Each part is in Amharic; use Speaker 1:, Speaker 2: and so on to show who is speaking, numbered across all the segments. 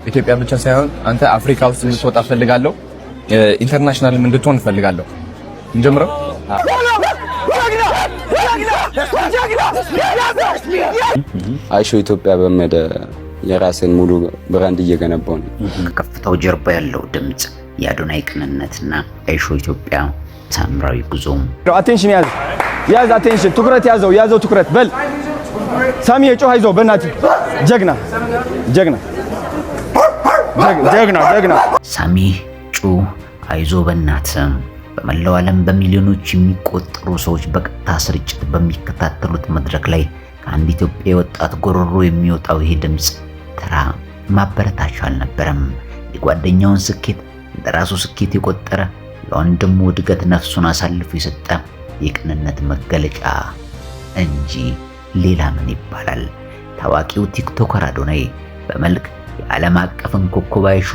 Speaker 1: ኢትዮጵያ ብቻ ሳይሆን አንተ አፍሪካ ውስጥ እንድትወጣ ፈልጋለሁ። ኢንተርናሽናል እንድትሆን ፈልጋለሁ። እንጀምረው።
Speaker 2: አይሾ ኢትዮጵያ በመደ የራስን ሙሉ ብራንድ እየገነባው ነው።
Speaker 3: ከከፍታው ጀርባ ያለው ድምጽ የአዶናይ ቅንነትና አይሾ ኢትዮጵያ ታምራዊ ጉዞ።
Speaker 4: አቴንሽን ያዝ አቴንሽን፣ ትኩረት ያዘው ትኩረት በል ሳሚ የጮህ አይዞህ በእናትህ ጀግና
Speaker 3: ሳሚ ጩህ አይዞ በእናትህ። በመላው ዓለም በሚሊዮኖች የሚቆጠሩ ሰዎች በቀጥታ ስርጭት በሚከታተሉት መድረክ ላይ ከአንድ ኢትዮጵያዊ ወጣት ጎሮሮ የሚወጣው ይህ ድምጽ ተራ ማበረታቻ አልነበረም። የጓደኛውን ስኬት እንደራሱ ስኬት የቆጠረ ለወንድሙ እድገት ነፍሱን አሳልፎ የሰጠ የቅንነት መገለጫ እንጂ ሌላ ምን ይባላል? ታዋቂው ቲክቶከር አዶናይ በመልክ የዓለም አቀፍን ኮከብ አይሾ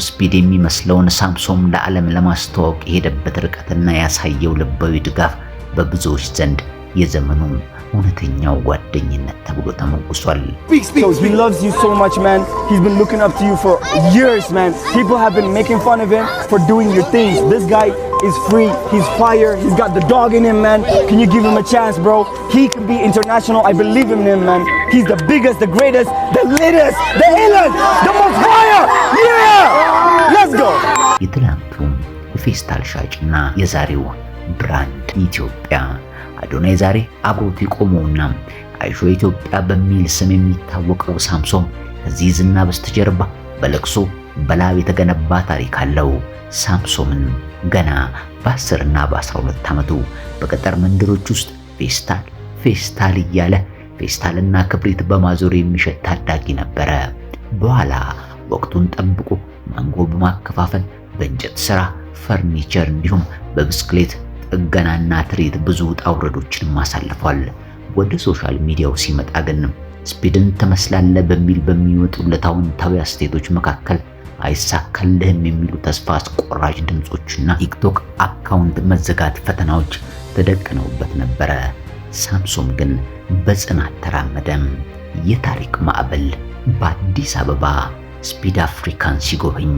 Speaker 3: ስፒድ የሚመስለውን ሳምሶም ለዓለም ለማስተዋወቅ የሄደበት ርቀትና ያሳየው ልባዊ ድጋፍ በብዙዎች ዘንድ የዘመኑ እውነተኛው ጓደኝነት ተብሎ ተመጉሷል።
Speaker 4: So he loves you so much, man. He's been looking up to you for years, man. People have been making fun of him for doing your things. This guy is free. He's fire. He's got the dog in him, man. Can you give him a chance, bro? He can be international. I believe in him, man. He's the biggest, the greatest, the latest, the illest, the most fire. Yeah! Let's go.
Speaker 3: የትላንቱ የፌስታል ሻጭና የዛሬው ብራንድ ኢትዮጵያ አዶናይ ዛሬ አብሮት የቆመውና አይሾ ኢትዮጵያ በሚል ስም የሚታወቀው ሳምሶም ከዚህ ዝና በስተጀርባ በለቅሶ በላብ የተገነባ ታሪክ አለው። ሳምሶምን ገና በ10 እና በ12 ዓመቱ በገጠር መንደሮች ውስጥ ፌስታል እያለ ፌስታልና ክብሪት በማዞር የሚሸጥ ታዳጊ ነበረ። በኋላ ወቅቱን ጠብቆ ማንጎ በማከፋፈል በእንጨት ስራ፣ ፈርኒቸር እንዲሁም በብስክሌት ጥገናና ትርኢት ብዙ ውጣ ውረዶችን አሳልፏል። ወደ ሶሻል ሚዲያው ሲመጣ ግን ስፒድን ትመስላለህ በሚል በሚወጡለት አዎንታዊ አስተያየቶች መካከል አይሳካልህም የሚሉ ተስፋ አስቆራጭ ድምጾችና ቲክቶክ አካውንት መዘጋት ፈተናዎች ተደቅነውበት ነበረ። ሳምሶም ግን በጽናት ተራመደም። የታሪክ ማዕበል በአዲስ አበባ ስፒድ አፍሪካን ሲጎበኝ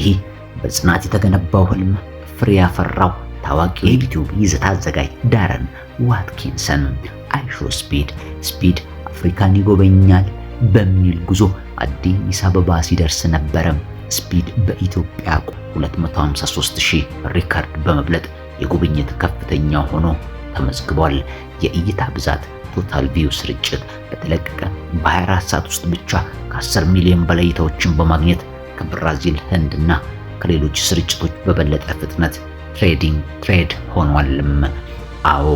Speaker 3: ይህ በጽናት የተገነባው ህልም ፍሬ ያፈራው ታዋቂ የዩቲዩብ ይዘት አዘጋጅ ዳረን ዋትኪንሰን አይሾ ስፒድ አፍሪካን ይጎበኛል በሚል ጉዞ አዲስ አበባ ሲደርስ ነበረ። ስፒድ በኢትዮጵያ 253,000 ሪካርድ በመብለጥ የጉብኝት ከፍተኛ ሆኖ ተመዝግቧል። የእይታ ብዛት ቶታል ቪው ስርጭት በተለቀቀ በ24 ሰዓት ውስጥ ብቻ ከ10 ሚሊዮን በላይ እይታዎችን በማግኘት ከብራዚል፣ ህንድና ከሌሎች ስርጭቶች በበለጠ ፍጥነት ትሬድ ሆኗልም። አዎ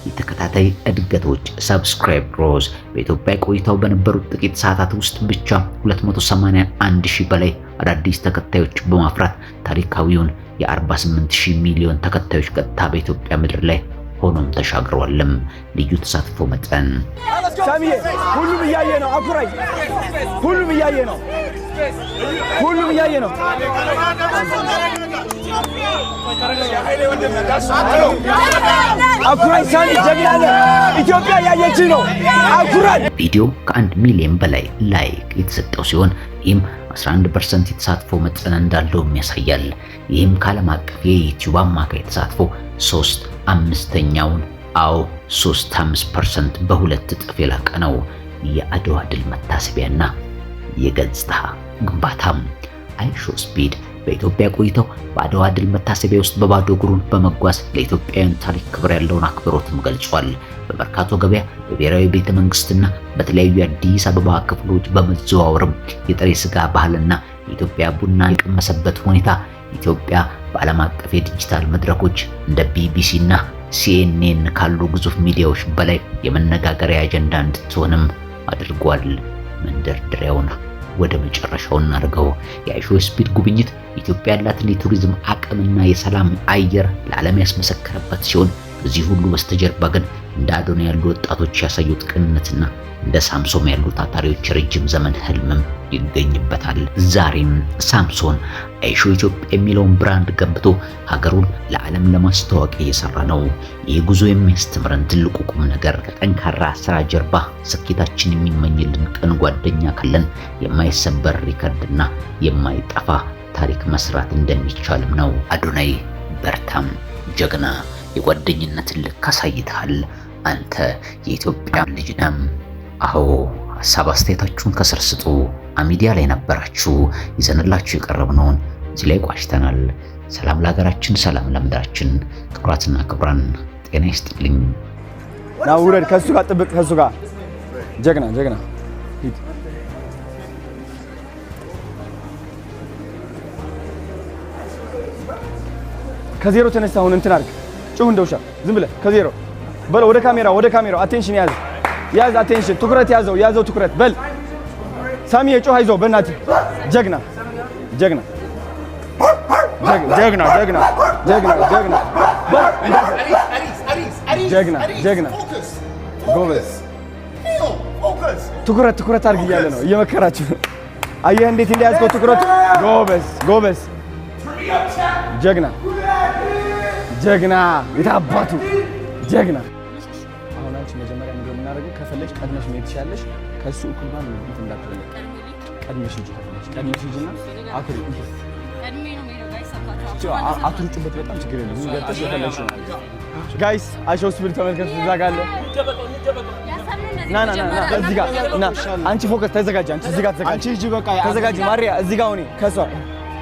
Speaker 3: የተከታታይ እድገቶች ሰብስክራይብ ግሮዝ በኢትዮጵያ ቆይታው በነበሩት ጥቂት ሰዓታት ውስጥ ብቻ 281,000 በላይ አዳዲስ ተከታዮች በማፍራት ታሪካዊውን የ48,000 ሚሊዮን ተከታዮች ቀጥታ በኢትዮጵያ ምድር ላይ ሆኖም ተሻግሯልም። ልዩ ተሳትፎ መጠን
Speaker 4: ሳሚዬ ሁሉም እያየ ነው። አኩራይ ሁሉም እያየ ነው። አኩራይ ሳሚ ጀግና ነህ። ኢትዮጵያ ያየች ነው። አኩራይ
Speaker 3: ቪዲዮ ከ1 ሚሊዮን በላይ ላይክ የተሰጠው ሲሆን ይህም 11% የተሳትፎ መጠን እንዳለውም ያሳያል። ይህም ከዓለም አቀፍ የዩቲዩብ አማካይ ተሳትፎ 3.5% በሁለት እጥፍ የላቀ ነው። የአድዋ ድል መታሰቢያና የገጽታ ግንባታም አይሾ ስፒድ በኢትዮጵያ ቆይተው በአድዋ ድል መታሰቢያ ውስጥ በባዶ እግሩን በመጓዝ ለኢትዮጵያውያን ታሪክ ክብር ያለውን አክብሮትም ገልጿል። በመርካቶ ገበያ፣ በብሔራዊ ቤተ መንግስትና በተለያዩ የአዲስ አበባ ክፍሎች በመዘዋወርም የጥሬ ስጋ ባህልና የኢትዮጵያ ቡና የቀመሰበት ሁኔታ ኢትዮጵያ በዓለም አቀፍ የዲጂታል መድረኮች እንደ ቢቢሲ እና ሲኤንኤን ካሉ ግዙፍ ሚዲያዎች በላይ የመነጋገሪያ አጀንዳ እንድትሆንም አድርጓል። መንደርደሪያውን ወደ መጨረሻው እናድርገው። የአይሾ ስፒድ ጉብኝት ኢትዮጵያ ያላትን የቱሪዝም አቅምና የሰላም አየር ለዓለም ያስመሰከረበት ሲሆን ከዚህ ሁሉ በስተጀርባ ግን እንደ አዶናይ ያሉ ወጣቶች ያሳዩት ቅንነትና እንደ ሳምሶን ያሉ ታታሪዎች ረጅም ዘመን ህልምም ይገኝበታል። ዛሬም ሳምሶን አይሾ ኢትዮጵያ የሚለውን ብራንድ ገንብቶ ሀገሩን ለዓለም ለማስተዋወቅ እየሰራ ነው። ይህ ጉዞ የሚያስተምረን ትልቁ ቁም ነገር ከጠንካራ ስራ ጀርባ ስኬታችን የሚመኝልን ቅን ጓደኛ ካለን የማይሰበር ሪከርድና የማይጠፋ ታሪክ መስራት እንደሚቻልም ነው። አዶናይ በርታም፣ ጀግና፣ የጓደኝነትን ልክ አሳይተሃል። አንተ የኢትዮጵያ ልጅ ነህ። አዎ ሀሳብ አስተያየታችሁን ከስር ስጡ። አሚዲያ ላይ ነበራችሁ። ይዘንላችሁ የቀረብነውን እዚህ ላይ ቋጭተናል። ሰላም ለሀገራችን፣ ሰላም ለምድራችን። ክቡራትና ክቡራን ጤና ይስጥልኝ።
Speaker 4: ና ውረድ፣ ከሱ ጋር ጥብቅ፣ ከሱ ጋር ጀግና ጀግና። ከዜሮ ተነሳ። አሁን እንትን አድርግ፣ ጩህ እንደ ውሻ ዝም ብለህ ከዜሮ በል። ወደ ካሜራው አቴንሽን ያዝ አቴንሽን፣ ትኩረት ያዘው ትኩረት በል። ሳሚ የጮህ አይዞህ በእናትህ። ጀግና ጀግና ጀግና ጀግና ጀግና ጀግና ጀግና ጎበዝ። ትኩረት አድርግ እያለ ነው እየመከራችሁ። አየህ እንዴት እንደያዝከው ትኩረት። ጎበዝ ጀግና ጀግና የታባቱ ጀግና። አሁን አንቺ መጀመሪያ ምንድን ነው የምናደርገው? ከፈለግሽ ቀድመሽ መሄድ ትችያለሽ። ከሱ እኩል ባል ነው እንትን እንዳትበለ ቀድመሽ ሂጂና አኩሪ አትሩጭበት። በጣም ችግር የለም። ምን ገብተሽ የፈለግሽ ነው። ጋይስ አይሾው ስፒድ ተመልከቱ። እዛ ጋር አለ። ና እዚህ ጋር ና። አንቺ ፎከስ ተዘጋጅ። አንቺ እዚህ ጋር ተዘጋጅ። አንቺ ሂጂ በቃ ተዘጋጅ። ማሪያ እዚህ ጋር ሆኔ ከሷ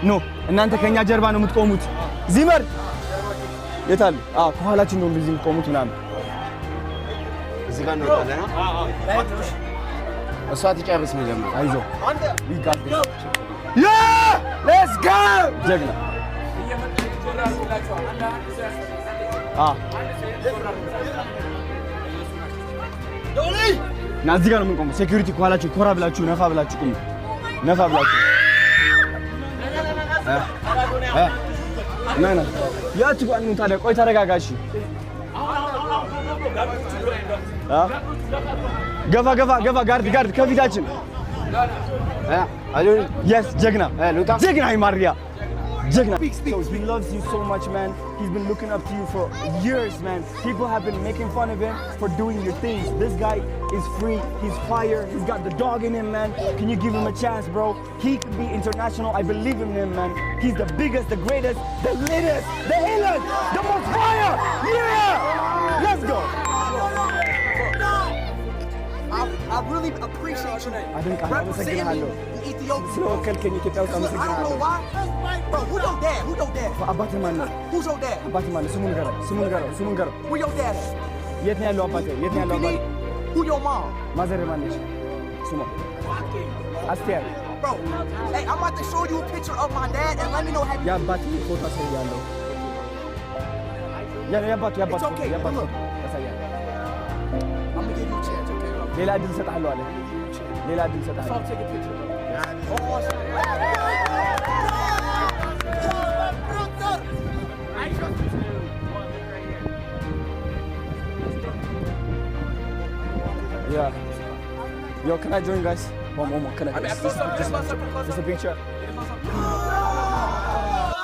Speaker 4: ኖ እናንተ ከኛ ጀርባ ነው የምትቆሙት። ዚመር የታል? ከኋላችን ነው እንደዚህ የምትቆሙት ምናምን።
Speaker 2: እዚህ ጋር ነው ታለና እሷ ትጨርስ መጀመሪያ። አይዞህ
Speaker 4: ሌትስ ጎ ጀግና። ና እዚህ ጋር ነው የምንቆመው። ሴኩሪቲ ከኋላችሁ ኮራ ብላችሁ ነፋ ብላችሁ ቁሙ። ና ያቱ ጋር ነው ታዲያ። ቆይ ተረጋጋሽ። ገፋ ጋርድ ከፊታችን። yes ጀግና ማሪያ ጀግና. So he loves you so much, man. He's been looking up to you for years, man. People have been making fun of him for doing your things. This guy is free. He's fire. He's got the dog in him, man. Can you give him a chance, bro? He could be international. I believe in him, man. He's the biggest, the greatest, the latest, the illest, the most fire. Yeah! Let's go.
Speaker 5: I really appreciate you
Speaker 4: representing Ethiopia. ስለወከልከኝ ኢትዮጵያ ውስጥ አመሰግናለሁ።
Speaker 5: Bro, who's your dad?
Speaker 4: አባትህ ማን ነው?
Speaker 5: Who's your dad?
Speaker 4: አባትህ ማን ነው? ስሙን ንገረው።
Speaker 5: Who your dad?
Speaker 4: የት ነው ያለው አባትህ?
Speaker 5: Who your mom?
Speaker 4: ማዘርህ ማን ነች? ስሟ አስቴር።
Speaker 5: Bro, hey, I'm about to show you a picture of my dad and let me know how you...
Speaker 4: የአባትህ ፎቶ አሳያለሁ። የአባትህ ፎቶ ያሳያለሁ።
Speaker 5: I'm gonna give you a chance, okay?
Speaker 4: ሌላ እድል እሰጥሃለሁ አለ። ሌላ እድል እሰጥሃለሁ።
Speaker 5: Take a picture.
Speaker 4: Yeah. Yo, can I join, guys? One, can I? Just a picture.